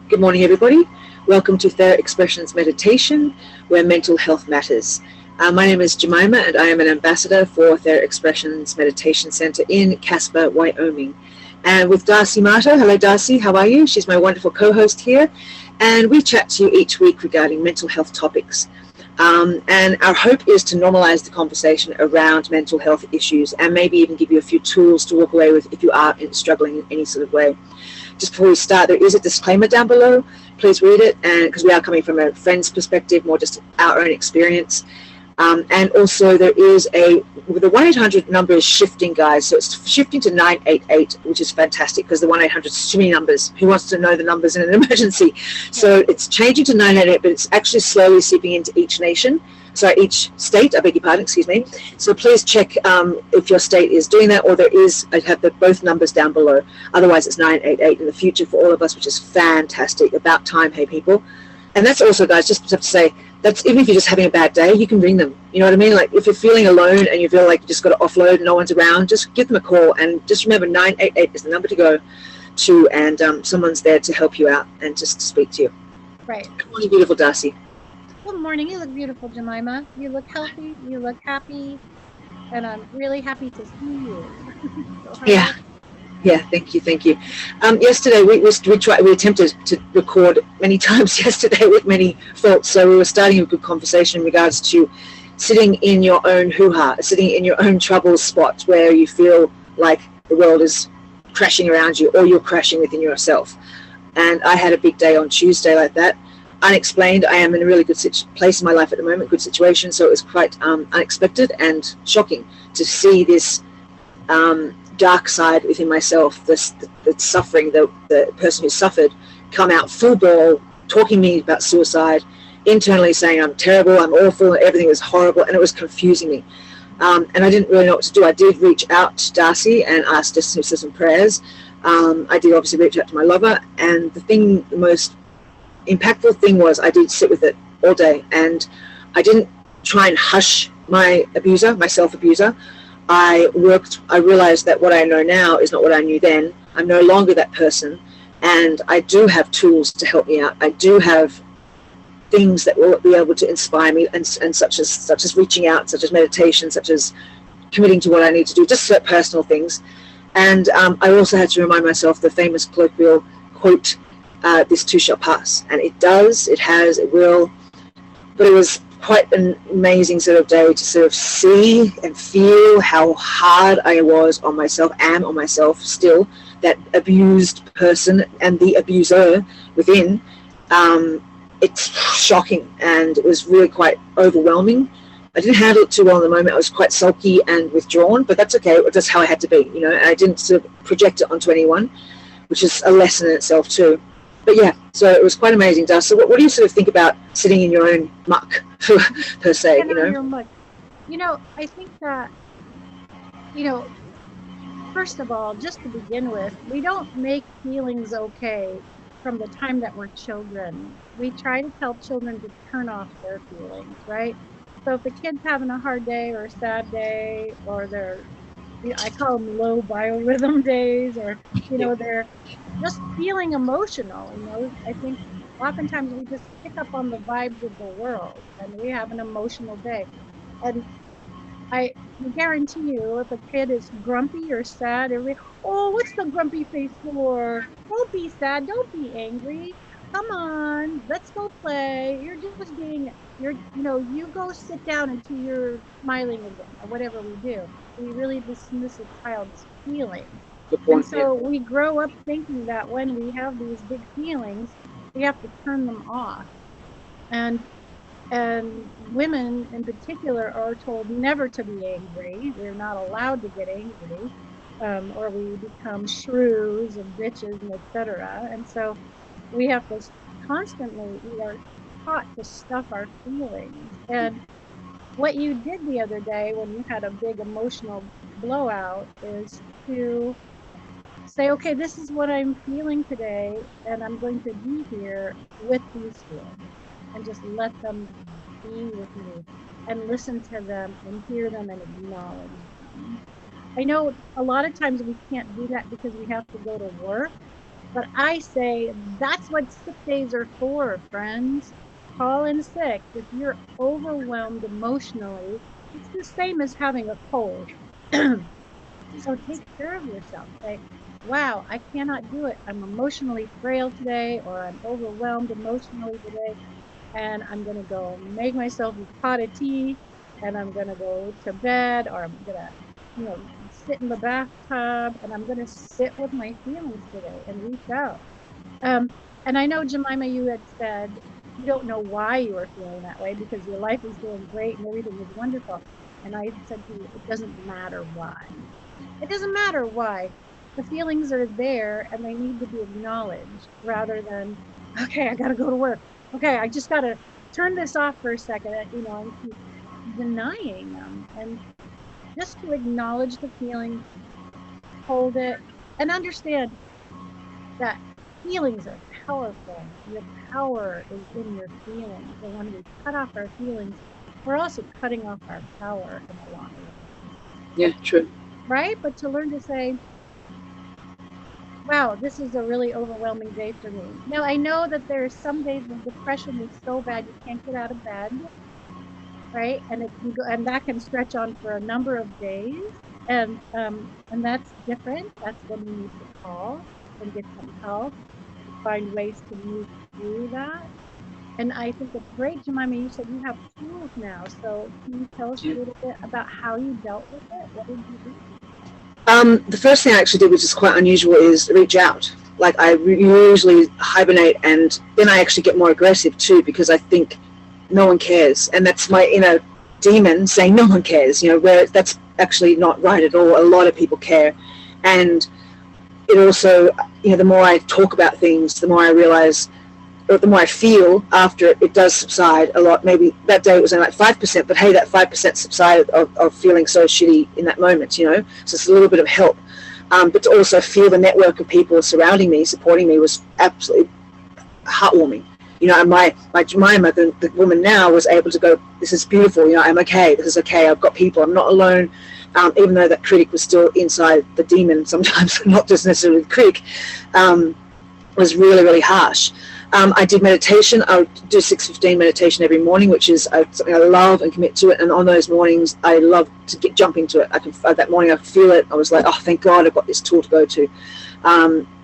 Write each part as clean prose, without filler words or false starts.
Good morning, everybody. Welcome to Theraexpressions Meditation, where mental health matters. My name is Jemima, and I am an ambassador for Theraexpressions Meditation Centre in Casper, Wyoming. And with Darcy Marta. Hello, Darcy. How are you? She's my wonderful co-host here. And we chat to you each week regarding mental health topics. And our hope is to normalize the conversation around mental health issues and maybe even give you a few tools to walk away with if you are struggling in any sort of way. Just before we start, there is a disclaimer down below. Please read it, and because we are coming from a friend's perspective, more just our own experience. And also there is the 1-800 number is shifting, guys. So it's shifting to 988, which is fantastic because the 1-800 is too many numbers. Who wants to know the numbers in an emergency? So it's changing to 988, but it's actually slowly seeping into each state, I beg your pardon, excuse me. So please check if your state is doing that, or I have both numbers down below. Otherwise it's 988 in the future for all of us, which is fantastic. About time, hey people. And that's also, guys, just have to say, that's even if you're just having a bad day, you can ring them. You know what I mean? Like if you're feeling alone and you feel like you just got to offload and no one's around, just give them a call, and just remember 988 is the number to go to, and someone's there to help you out and just to speak to you. Right. Good morning, beautiful Darcy. Good morning. You look beautiful, Jemima. You look healthy. You look happy. And I'm really happy to see you. Yeah, thank you. Yesterday we attempted to record many times yesterday with many faults. So we were starting a good conversation in regards to sitting in your own hoo-ha, sitting in your own trouble spot where you feel like the world is crashing around you, or you're crashing within yourself. And I had a big day on Tuesday like that. Unexplained. I am in a really good place in my life at the moment, good situation. So it was quite unexpected and shocking to see this dark side within myself, the suffering, the person who suffered come out full ball, talking to me about suicide, internally saying I'm terrible, I'm awful, everything was horrible, and it was confusing me. And I didn't really know what to do. I did reach out to Darcy and asked just for some prayers. I did obviously reach out to my lover, and the most impactful thing was I did sit with it all day, and I didn't try and hush my self-abuser. I realized that what I know now is not what I knew then. I'm no longer that person, and I do have tools to help me out. I do have things that will be able to inspire me, and such as reaching out, such as meditation, such as committing to what I need to do, just personal things. And I also had to remind myself the famous colloquial quote, this too shall pass. And it does, it has, it will. But it was quite an amazing sort of day to sort of see and feel how hard I am on myself still, that abused person and the abuser within. It's shocking, and it was really quite overwhelming. I didn't handle it too well in the moment. I was quite sulky and withdrawn, but that's okay. That's how I had to be, and I didn't sort of project it onto anyone, which is a lesson in itself too. But yeah, so it was quite amazing, Darcy. So what do you sort of think about sitting in your own muck, per se? Your muck. I think that, first of all, just to begin with, we don't make feelings okay from the time that we're children. We try to tell children to turn off their feelings, right? So if the kid's having a hard day or a sad day, or I call them low biorhythm days, or, they're just feeling emotional, I think oftentimes we just pick up on the vibes of the world, and we have an emotional day. And I guarantee you, if a kid is grumpy or sad, what's the grumpy face for? Don't be sad, don't be angry. Come on, let's go play. You're just being, you go sit down until you're smiling again, or whatever we do. We really dismiss a child's feelings. And so we grow up thinking that when we have these big feelings, we have to turn them off. And women in particular are told never to be angry. We're not allowed to get angry, or we become shrews and bitches and etc. And so we are taught to stuff our feelings. And what you did the other day when you had a big emotional blowout is to say, okay, this is what I'm feeling today, and I'm going to be here with these feelings, and just let them be with me, and listen to them, and hear them, and acknowledge them. I know a lot of times we can't do that because we have to go to work, But I say that's what sick days are for, friends. Call in sick. If you're overwhelmed emotionally, it's the same as having a cold. So take care of yourself. Say, wow, I cannot do it. I'm emotionally frail today, or I'm overwhelmed emotionally today, and I'm going to go make myself a pot of tea, and I'm going to go to bed, or I'm going to, sit in the bathtub, and I'm going to sit with my feelings today and reach out. Um, and I know, Jemima, you had said you don't know why you are feeling that way because your life is doing great and everything is wonderful. And I said to you, it doesn't matter why. It doesn't matter why. The feelings are there and they need to be acknowledged rather than, okay, I got to go to work. Okay, I just got to turn this off for a second, and keep denying them. And just to acknowledge the feeling, hold it, and understand that feelings are powerful. Your power is in your feelings. And when we cut off our feelings, we're also cutting off our power in a lot of ways. Yeah, true. Right? But to learn to say, wow, this is a really overwhelming day for me. Now, I know that there are some days when depression is so bad you can't get out of bed, right? And it can go, and that can stretch on for a number of days. And that's different. That's when you need to call and get some help, find ways to move through that. And I think it's great, Jemima, you said you have tools now. So can you tell us a little bit about how you dealt with it? What did you do? The first thing I actually did, which is quite unusual, is reach out. Like I usually hibernate, and then I actually get more aggressive too, because I think no one cares. And that's my inner demon saying no one cares, where that's actually not right at all. A lot of people care. And it also, the more I talk about things, the more I realize, or the more I feel after it does subside a lot. Maybe that day it was only like 5%, but hey, that 5% subsided of feeling so shitty in that moment, so it's a little bit of help. But to also feel the network of people surrounding me, supporting me, was absolutely heartwarming. And my Jemima, the woman now, was able to go, this is beautiful, I'm okay, this is okay, I've got people, I'm not alone. Even though that critic was still inside, the demon sometimes, not just necessarily the critic, was really, really harsh. I did meditation. I would do 6:15 meditation every morning, which is something I love and commit to it. And on those mornings, I love to jump into it. That morning I feel it. I was like, oh, thank God I've got this tool to go to.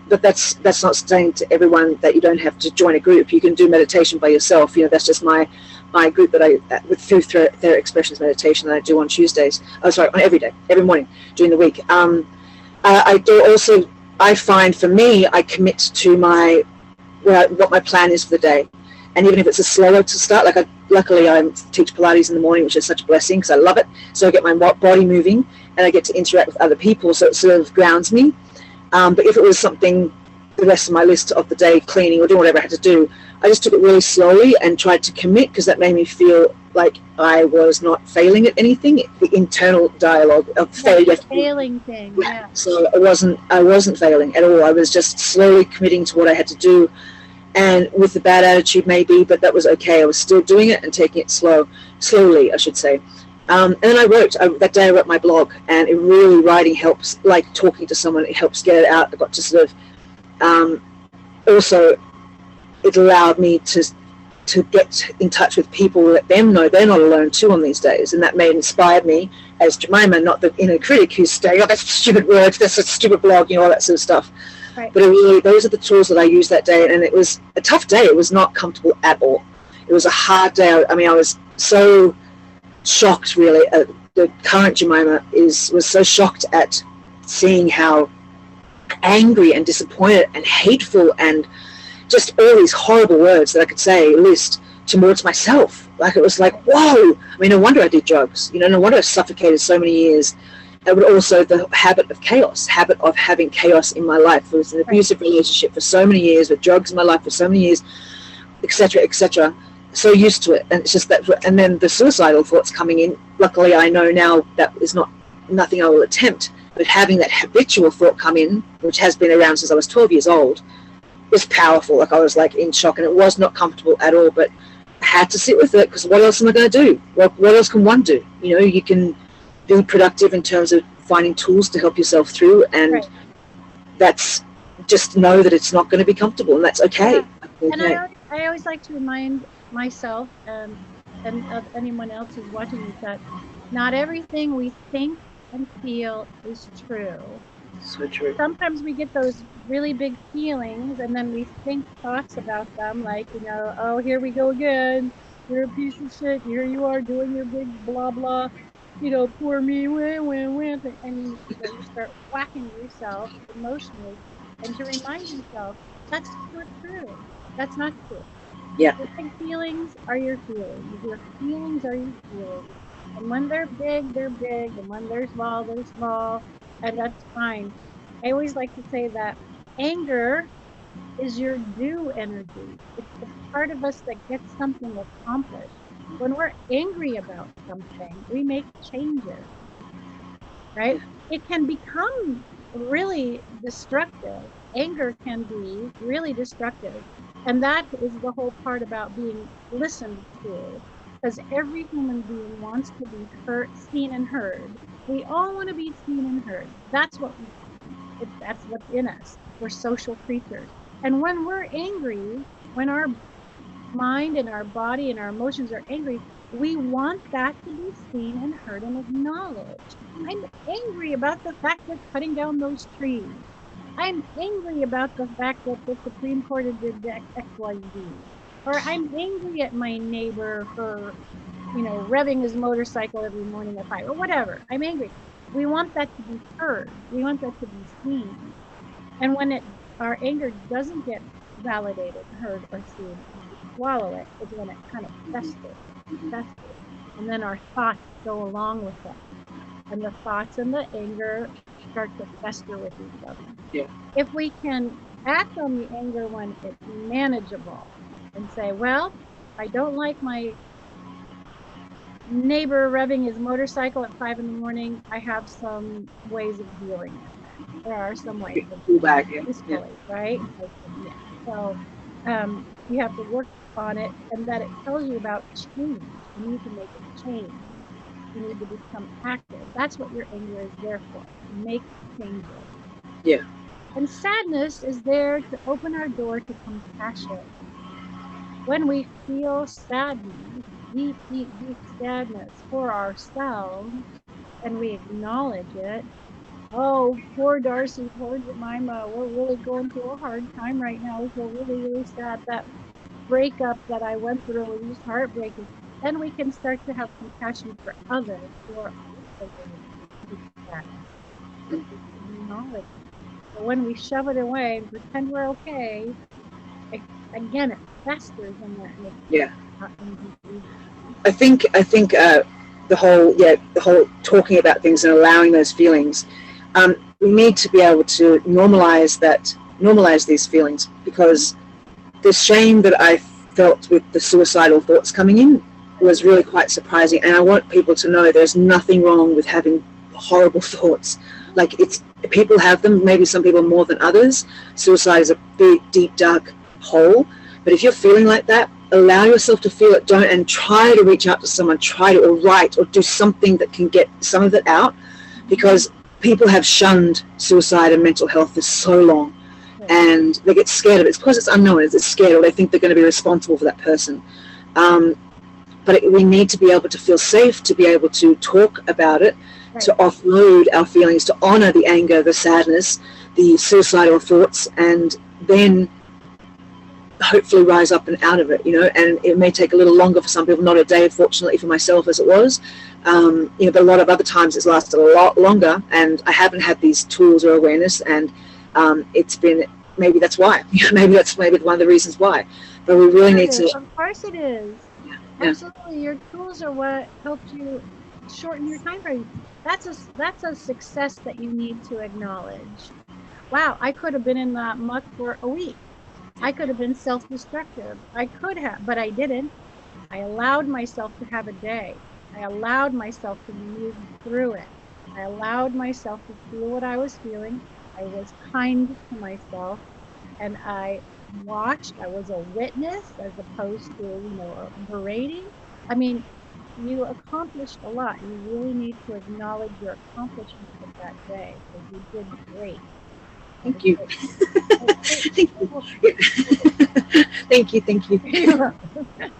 But that's not saying to everyone that you don't have to join a group. You can do meditation by yourself. That's just my group that through Theraexpressions Meditation that I do on Tuesdays. On every day, every morning during the week. I do also. I find for me, I commit to what my plan is for the day, and even if it's a slower to start, luckily I teach Pilates in the morning, which is such a blessing because I love it. So I get my body moving and I get to interact with other people, so it sort of grounds me. But if it was something, the rest of my list of the day, cleaning or doing whatever I had to do, I just took it really slowly and tried to commit, because that made me feel like I was not failing at anything. The internal dialogue of failure. Failing thing, yeah. So I wasn't failing at all. I was just slowly committing to what I had to do, and with a bad attitude maybe, but that was okay. I was still doing it and taking it slowly, I should say. And then that day I wrote my blog, and it really, writing helps, like talking to someone, it helps get it out. I got to sort of, also it allowed me to get in touch with people, let them know they're not alone too on these days. And that inspired me as Jemima, not the inner critic who's saying, oh, that's a stupid word, that's a stupid blog, all that sort of stuff. Right. But those are the tools that I used that day. And it was a tough day. It was not comfortable at all. It was a hard day. I mean, I was so shocked, really. The current Jemima was so shocked at seeing how angry and disappointed and hateful and just all these horrible words that I could list towards myself. Like, it was like, whoa. I mean, no wonder I did drugs. No wonder I suffocated so many years. But also the habit of having chaos in my life. It was an abusive relationship for so many years, with drugs in my life for so many years, etc., etc. So used to it. And it's just that, and then the suicidal thoughts coming in. Luckily, I know now that is nothing I will attempt. But having that habitual thought come in, which has been around since I was 12 years old, was powerful. Like, I was like in shock, and it was not comfortable at all, but I had to sit with it, because what else am I going to do? What else can one do? You can be productive in terms of finding tools to help yourself through, and that's just know that it's not going to be comfortable, and that's okay. Yeah. Okay. And I always like to remind myself and anyone else who's watching this that not everything we think and feel is true. So true. Sometimes we get those really big feelings and then we think thoughts about them, like, oh, here we go again. You're a piece of shit. Here you are doing your big blah blah, poor me, win, and you start whacking yourself emotionally, and to remind yourself that's not true. That's not true. Yeah. Your big feelings are your feelings. Your feelings are your feelings. And when they're big, they're big. And when they're small, they're small. And that's fine. I always like to say that anger is your do energy. It's the part of us that gets something accomplished. When we're angry about something, we make changes, right? It can become really destructive. Anger can be really destructive. And that is the whole part about being listened to. Because every human being wants to be heard, seen and heard. We all want to be seen and heard. That's what's in us. We're social creatures. And when we're angry, when our mind and our body and our emotions are angry, we want that to be seen and heard and acknowledged. I'm angry about the fact that cutting down those trees. I'm angry about the fact that the Supreme Court did X, Y, Z. Or I'm angry at my neighbor for, revving his motorcycle every morning at 5, or whatever. I'm angry. We want that to be heard. We want that to be seen. And when our anger doesn't get validated, heard, or seen, we swallow it, is when it kind of festers. And then our thoughts go along with it. And the thoughts and the anger start to fester with each other. Yeah. If we can act on the anger when it's manageable and say, well, I don't like my neighbor revving his motorcycle at 5 in the morning, I have some ways of dealing with it. There are some ways of Pull back, peacefully, right? So you have to work on it, and that it tells you about change. You need to make a change. You need to become active. That's what your anger is there for. Make changes. Yeah. And sadness is there to open our door to compassion. When we feel sadness, deep, deep, deep sadness for ourselves, and we acknowledge it, oh, poor Darcy, poor Jemima, we're really going through a hard time right now. We feel really, really sad. That breakup that I went through was just heartbreaking. Then we can start to have compassion for others who are also going through sadness. Acknowledge. But when we shove it away and pretend we're okay, again, it festers in there. Yeah. I think the whole talking about things and allowing those feelings, we need to be able to normalize these feelings, because the shame that I felt with the suicidal thoughts coming in was really quite surprising. And I want people to know there's nothing wrong with having horrible thoughts. Like, people have them, maybe some people more than others. Suicide is a big, deep, dark hole. But if you're feeling like that, allow yourself to feel it. Don't, and try to reach out to someone, or write or do something that can get some of it out, because people have shunned suicide and mental health for so long, and they get scared of it. It's because it's unknown. It's scared, or they think they're going to be responsible for that person. But we need to be able to feel safe, to be able to talk about it, to offload our feelings, to honor the anger, the sadness, the suicidal thoughts, and then hopefully rise up and out of it, and it may take a little longer for some people, not a day, fortunately for myself, as it was, but a lot of other times it's lasted a lot longer, and I haven't had these tools or awareness, and it's been, maybe that's why, maybe one of the reasons why, but we really need to. Of course it is. Yeah. Absolutely. Your tools are what helped you shorten your time frame. That's a success that you need to acknowledge. Wow, I could have been in that muck for a week. I could have been self-destructive. I could have, but I didn't. I allowed myself to have a day. I allowed myself to move through it. I allowed myself to feel what I was feeling. I was kind to myself, and I watched. I was a witness as opposed to, berating. I mean, you accomplished a lot. You really need to acknowledge your accomplishments of that day, because you did great. Thank you. It's Thank you. Thank you.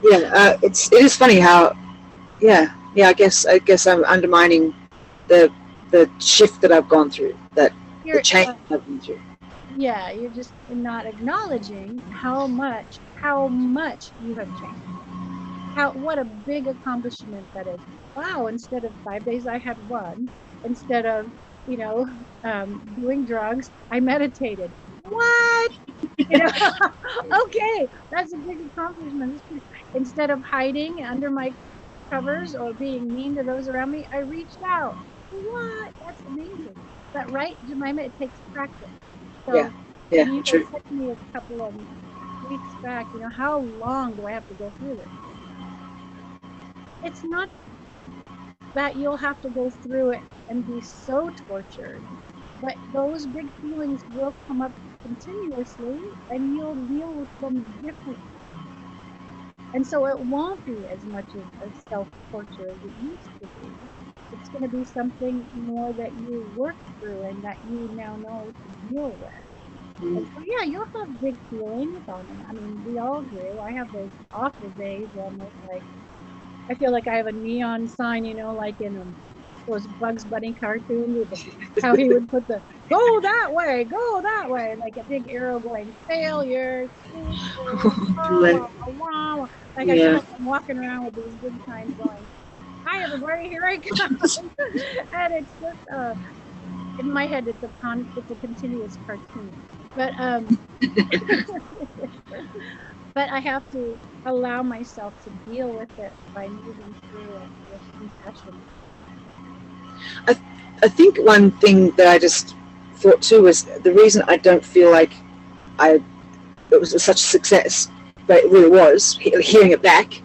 Yeah, it is funny how, I guess I'm undermining the shift that I've gone through, the you're change I've been through. yeah, you're just not acknowledging how much you have changed. What a big accomplishment that is. Wow, instead of 5 days I had one. Instead of, you know, doing drugs, I meditated. What? You know, okay, that's a big accomplishment. Instead of hiding under my covers or being mean to those around me, I reached out. What? That's amazing. But right, Jemima, it takes practice. Yeah, So yeah, when you had true. said to me a couple of weeks back, how long do I have to go through this? It's not that you'll have to go through it and be so tortured, but those big feelings will come up continuously and you'll deal with them differently. And so it won't be as much of a self torture as it used to be. It's going to be something more that you work through and that you now know to deal with. And so, yeah, you'll have big feelings on them. I mean, we all do. I have those awful days where I'm like, I feel like I have a neon sign, like in those Bugs Bunny cartoons with how he would put the go that way, like a big arrow going failure, stupid, Like, wah. Like I feel yeah. like I'm walking around with these big signs going, "Hi everybody, here I come," and it's just in my head it's a continuous cartoon, but but I have to allow myself to deal with it by moving through it with compassion. I think one thing that I just thought too was the reason I don't feel like it was such a success, but it really was, hearing it back,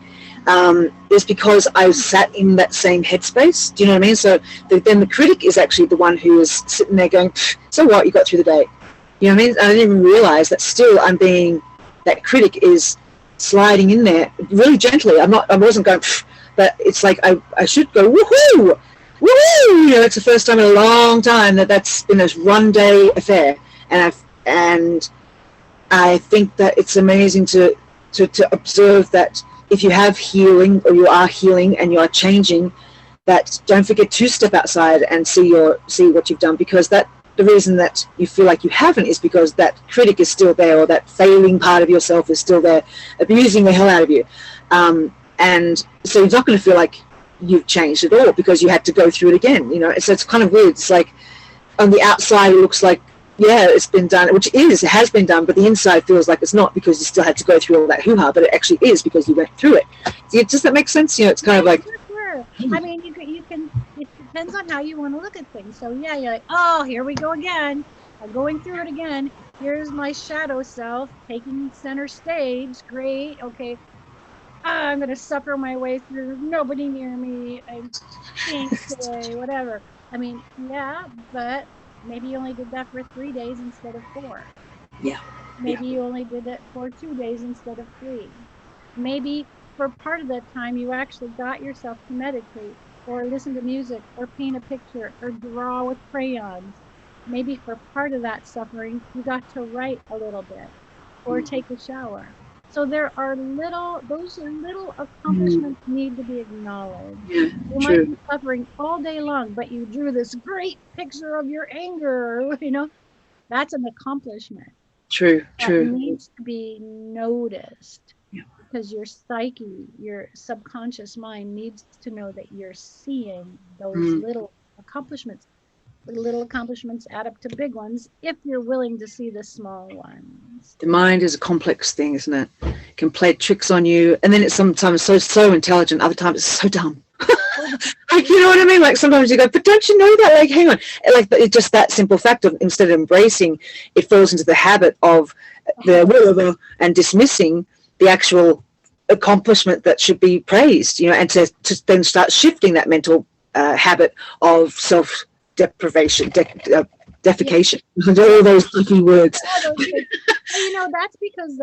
is because I sat in that same headspace. Do you know what I mean? So then the critic is actually the one who is sitting there going, so what, you got through the day. You know what I mean? I didn't even realize that still that critic is sliding in there really gently. I wasn't going, but it's like I should go, woohoo! Woohoo! It's the first time in a long time that's been a one day affair. And I think that it's amazing to observe that if you have healing or you are healing and you are changing, that don't forget to step outside and see what you've done, because the reason that you feel like you haven't is because that critic is still there, or that failing part of yourself is still there, abusing the hell out of you. And so you're not going to feel like you've changed at all because you had to go through it again. So it's kind of weird. It's like on the outside it looks like, yeah, it's been done, which it has been done, but the inside feels like it's not because you still had to go through all that hoo-ha, but it actually is because you went through it. Does that make sense? It's kind of like... Sure. I mean, you can, it depends on how you want to look at things. So yeah, you're like, oh, here we go again. I'm going through it again. Here's my shadow self taking center stage. Great. Okay. I'm going to suffer my way through. Nobody near me. I stink today, whatever. I mean, yeah, but maybe you only did that for 3 days instead of 4. Yeah. Maybe you only did it for 2 days instead of 3. Maybe for part of that time you actually got yourself to meditate or listen to music or paint a picture or draw with crayons. Maybe for part of that suffering you got to write a little bit or take a shower. So those little accomplishments need to be acknowledged. Yeah, You might true. be suffering all day long, but you drew this great picture of your anger, that's an accomplishment True. that needs to be noticed, Yeah. because your psyche, your subconscious mind needs to know that you're seeing those little accomplishments. The little accomplishments add up to big ones if you're willing to see the small ones. The mind is a complex thing, isn't it? It can play tricks on you, and then it's sometimes so intelligent, other times it's so dumb. Like, you know what I mean? Like sometimes you go, but don't you know that? Like, hang on. Like, it's just that simple fact of, instead of embracing, it falls into the habit of and dismissing the actual accomplishment that should be praised, and to then start shifting that mental habit of self-deprivation, defecation, all those tricky words. That's because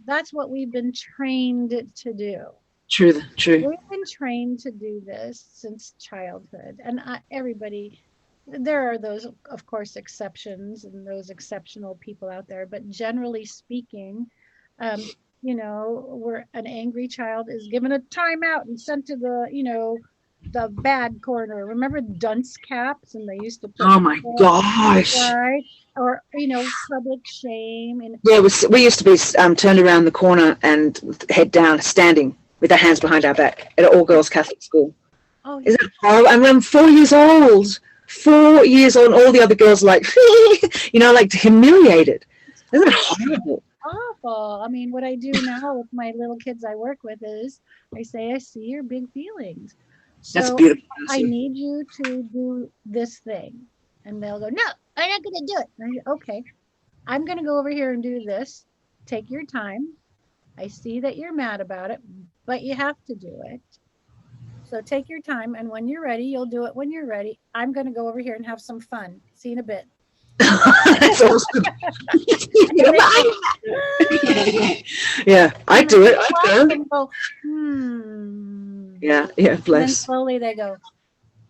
that's what we've been trained to do. True. We've been trained to do this since childhood, and everybody there are those, of course, exceptions and those exceptional people out there, but generally speaking, um, where an angry child is given a timeout and sent to the bad corner. Remember dunce caps, and they used to put Oh my gosh. right, or public shame and Yeah, we used to be turned around the corner and head down, standing with our hands behind our back at an all-girls Catholic school. oh Is it horrible? I mean, I'm 4 years old. 4 years old, and all the other girls like, like humiliated. Isn't it horrible? awful. I mean, what I do now with my little kids I work with is I say, I see your big feelings. That's So beautiful. I need you to do this thing. And they'll go, no, I'm not going to do it. And I go, okay, I'm going to go over here and do this. Take your time. I see that you're mad about it, but you have to do it. So take your time. And when you're ready, you'll do it when you're ready. I'm going to go over here and have some fun. See you in a bit. That's awesome. Yeah, I do it. I do. Go, Yeah, And then bless. slowly they go,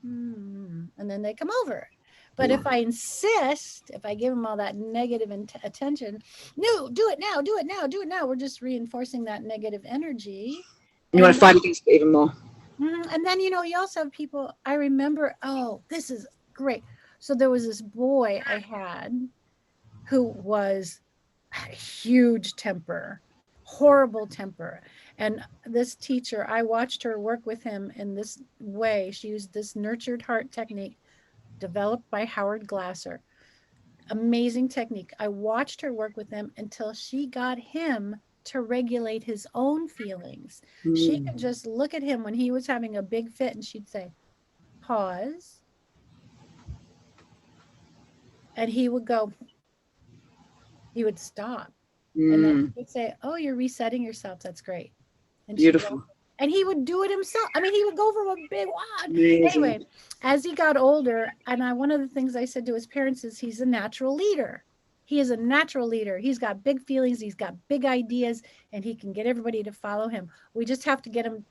and then they come over. But if I insist, if I give them all that negative attention, no, do it now, do it now, do it now. We're just reinforcing that negative energy. You want to fight against it even more. And then, you also have people, I remember, oh, this is great. So there was this boy I had who was a huge temper, horrible temper. And this teacher, I watched her work with him in this way. She used this nurtured heart technique developed by Howard Glasser. Amazing technique. I watched her work with him until she got him to regulate his own feelings. She could just look at him when he was having a big fit and she'd say, pause. And he would go, he would stop. And then he would say, oh, you're resetting yourself. That's great. And Beautiful. And he would do it himself. I mean, he would go from a big wad. Anyway, as he got older, and one of the things I said to his parents is he's a natural leader. He is a natural leader. He's got big feelings. He's got big ideas, and he can get everybody to follow him. We just have to get him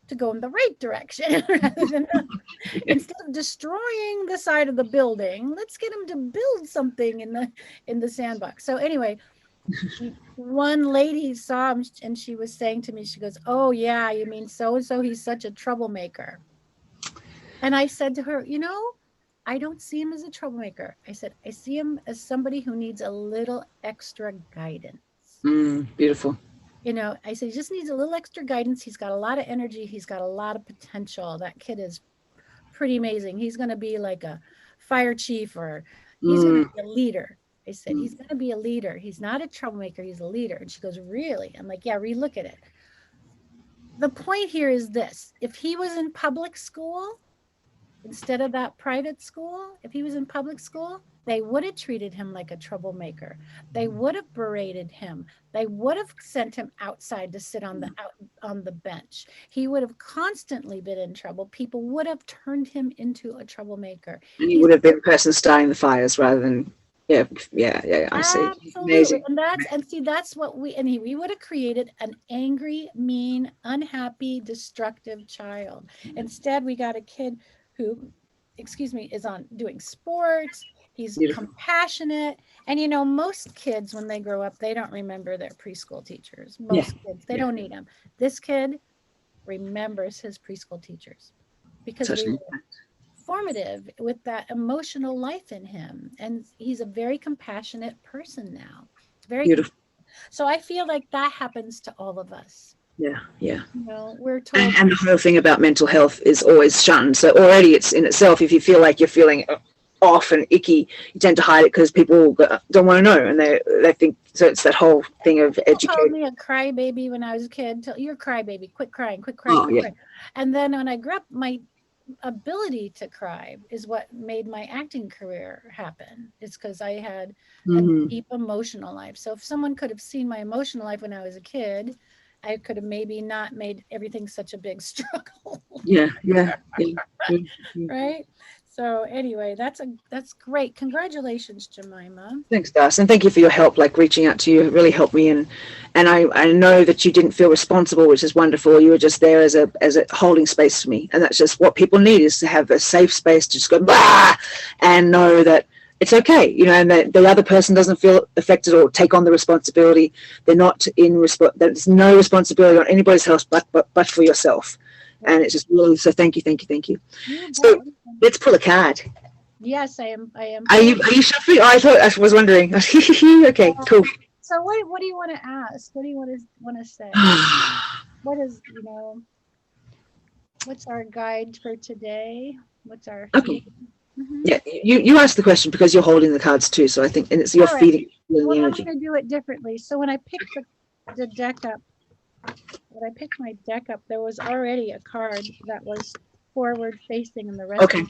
to go in the right direction rather than instead of destroying the side of the building. Let's get him to build something in the sandbox. So anyway, one lady saw him and she was saying to me, she goes, oh yeah, you mean so-and-so, he's such a troublemaker. And I said to her, I don't see him as a troublemaker. I said, I see him as somebody who needs a little extra guidance. Beautiful. I said, he just needs a little extra guidance. He's got a lot of energy. He's got a lot of potential. That kid is pretty amazing. He's going to be like a fire chief, or he's going to be a leader. I said, he's going to be a leader. He's not a troublemaker. He's a leader. And she goes, really? I'm like, yeah, relook at it. The point here is this. If he was in public school, instead of that private school, if he was in public school, they would have treated him like a troublemaker. They would have berated him. They would have sent him outside to sit on the bench. He would have constantly been in trouble. People would have turned him into a troublemaker. And he would have been the person starting the fires rather than, I see. Absolutely. Amazing. And that's what we would have created an angry, mean, unhappy, destructive child. Instead, we got a kid who, is on doing sports. He's compassionate. And, most kids, when they grow up, they don't remember their preschool teachers. Most kids, they don't need them. This kid remembers his preschool teachers because we were formative with that emotional life in him. And he's a very compassionate person now. Very beautiful. So I feel like that happens to all of us. Yeah. We're told. And the whole thing about mental health is always shunned. So already it's in itself, if you feel like you're feeling off and icky, you tend to hide it because people don't want to know, and they think so. It's that whole thing of educating. People called me a crybaby when I was a kid. You're a crybaby. Quit crying. Quit crying. Quit crying. And then when I grew up, my ability to cry is what made my acting career happen. It's because I had a deep emotional life. So if someone could have seen my emotional life when I was a kid, I could have maybe not made everything such a big struggle. Yeah. Right. So anyway, that's great. Congratulations, Jemima. Thanks, Darcy, and thank you for your help. Like reaching out to you, it really helped me, and And I know that you didn't feel responsible, which is wonderful. You were just there as a holding space for me. And that's just what people need, is to have a safe space to just go, bah, and know that it's okay, you know, and that the other person doesn't feel affected or take on the responsibility. They're not there's no responsibility on anybody's else but for yourself. And it's just really, so thank you. So let's pull a card. Yes, I am. Are you shuffling? Oh, I was wondering. Okay, cool. So what do you want to ask? What do you want to say? What is, what's our guide for today? What's our okay? Yeah, you asked the question because you're holding the cards too. So I think, and it's your feeding the well, energy. I'm going to do it differently. So when I picked the deck up, when I picked my deck up, there was already a card that was forward facing in the rest. Okay.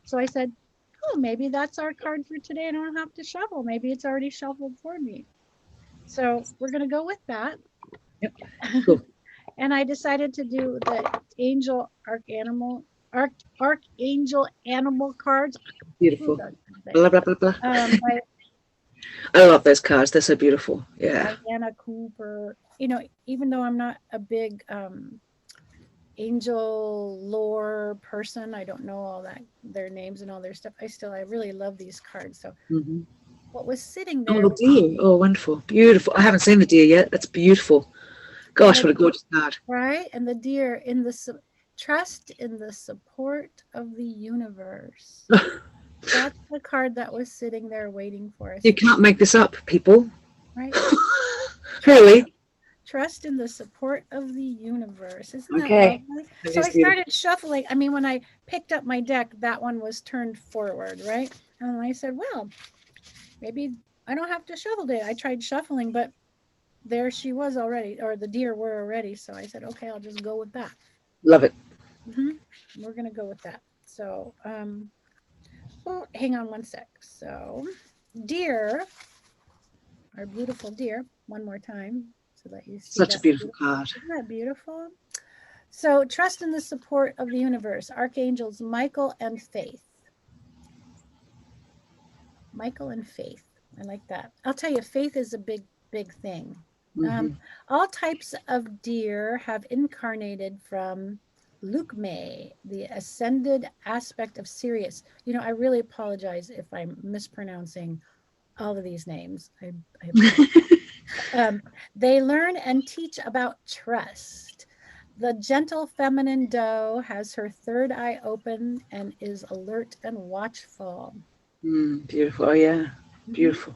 So I said, oh, maybe that's our card for today. I don't have to shuffle. Maybe it's already shuffled for me. So we're going to go with that. Yep. Cool. And I decided to do the Angel Archangel Animal cards. Beautiful. Blah, blah, blah, blah. I love those cards. They're so beautiful. Yeah. Diana Cooper. Even though I'm not a big angel lore person, I don't know all that, their names and all their stuff. I really love these cards. So what was sitting there? Oh, the deer. Oh, wonderful. Beautiful. I haven't seen the deer yet. That's beautiful. Gosh, what a gorgeous card. Right? And the deer in the trust in the support of the universe. That's the card that was sitting there waiting for us. You can't make this up, people. Right? Really? Trust in the support of the universe. Isn't that lovely? So I started shuffling. I mean, when I picked up my deck, that one was turned forward, right? And I said, well, maybe I don't have to shuffle it. I tried shuffling, but there she was already, or the deer were already. So I said, okay, I'll just go with that. Love it. We're going to go with that. So, well, hang on one sec. So, deer, our beautiful deer, one more time so that you see. Such a beautiful card. Isn't that beautiful? So, trust in the support of the universe. Archangels Michael and Faith. Michael and Faith. I like that. I'll tell you, faith is a big thing. All types of deer have incarnated from Lukme, the ascended aspect of Sirius. I really apologize if I'm mispronouncing all of these names. They learn and teach about trust. The gentle feminine doe has her third eye open and is alert and watchful. Beautiful. Oh, yeah. Beautiful.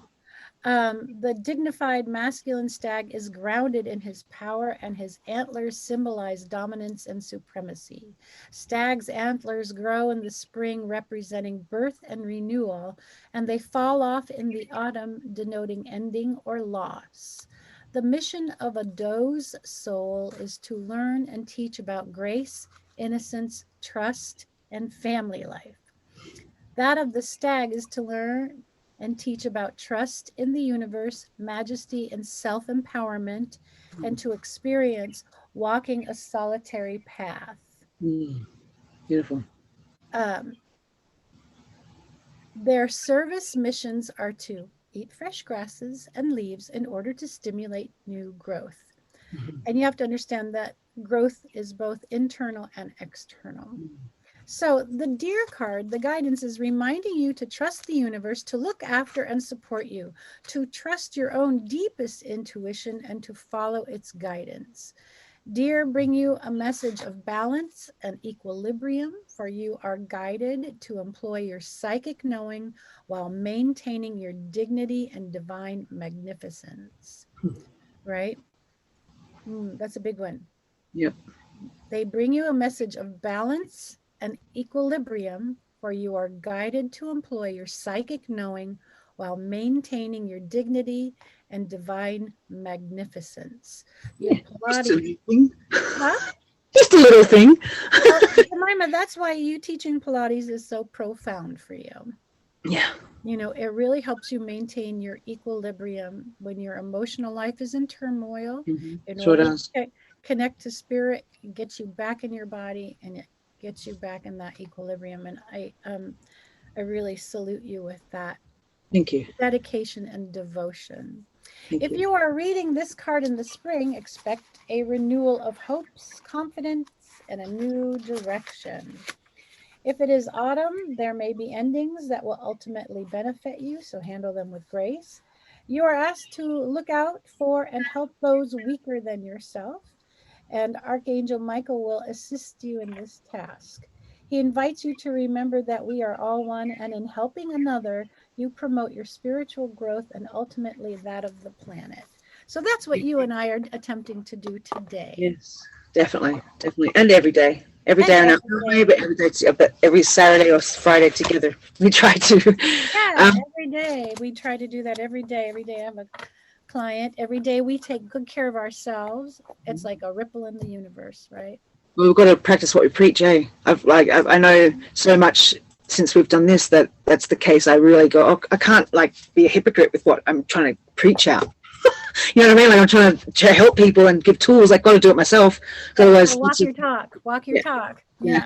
The dignified masculine stag is grounded in his power, and his antlers symbolize dominance and supremacy. Stag's antlers grow in the spring, representing birth and renewal, and they fall off in the autumn, denoting ending or loss. The mission of a doe's soul is to learn and teach about grace, innocence, trust, and family life. That of the stag is to learn and teach about trust in the universe, majesty, and self-empowerment, and to experience walking a solitary path. Beautiful. Their service missions are to eat fresh grasses and leaves in order to stimulate new growth. And you have to understand that growth is both internal and external. So the deer card, the guidance, is reminding you to trust the universe, to look after and support you, to trust your own deepest intuition and to follow its guidance. Deer bring you a message of balance and equilibrium, for you are guided to employ your psychic knowing while maintaining your dignity and divine magnificence. Right? That's a big one. Yep. They bring you a message of balance and equilibrium, for you are guided to employ your psychic knowing while maintaining your dignity and divine magnificence. Your Pilates, just a little thing. Jemima, that's why you teaching Pilates is so profound for you. Yeah. It really helps you maintain your equilibrium when your emotional life is in turmoil. Sure does. Connect to spirit, it gets you back in your body, and it gets you back in that equilibrium. And I really salute you with that. Thank you. Dedication and devotion. Thank If you. you are reading this card in the spring, expect a renewal of hopes, confidence, and a new direction. If it is autumn, there may be endings that will ultimately benefit you, so handle them with grace. You are asked to look out for and help those weaker than yourself, and Archangel Michael will assist you in this task. He invites you to remember that we are all one, and in helping another, you promote your spiritual growth and ultimately that of the planet. So that's what you and I are attempting to do today. Yes, definitely, and every day. Every day And in our every own way, day. but every Saturday or Friday together, we try to. Yeah, every day. We try to do that every day. Every day I have a client. Every day we take good care of ourselves. It's like a ripple in the universe, right? Well, we've got to practice what we preach, eh? I know so much since we've done this that's the case. I really go, oh, I can't like be a hypocrite with what I'm trying to preach out. You know what I mean? Like I'm trying to help people and give tools. I've got to do it myself. Otherwise, walk your talk. Walk your talk. Yeah.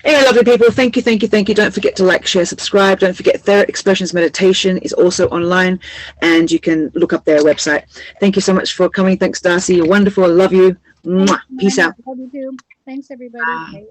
Anyway, lovely people, thank you. Don't forget to like, share, subscribe. Don't forget Theraexpressions Meditation is also online, and you can look up their website. Thank you so much for coming. Thanks, Darcy. You're wonderful. I love you. Mwah. Peace out. Love you too. Thanks, everybody. Bye.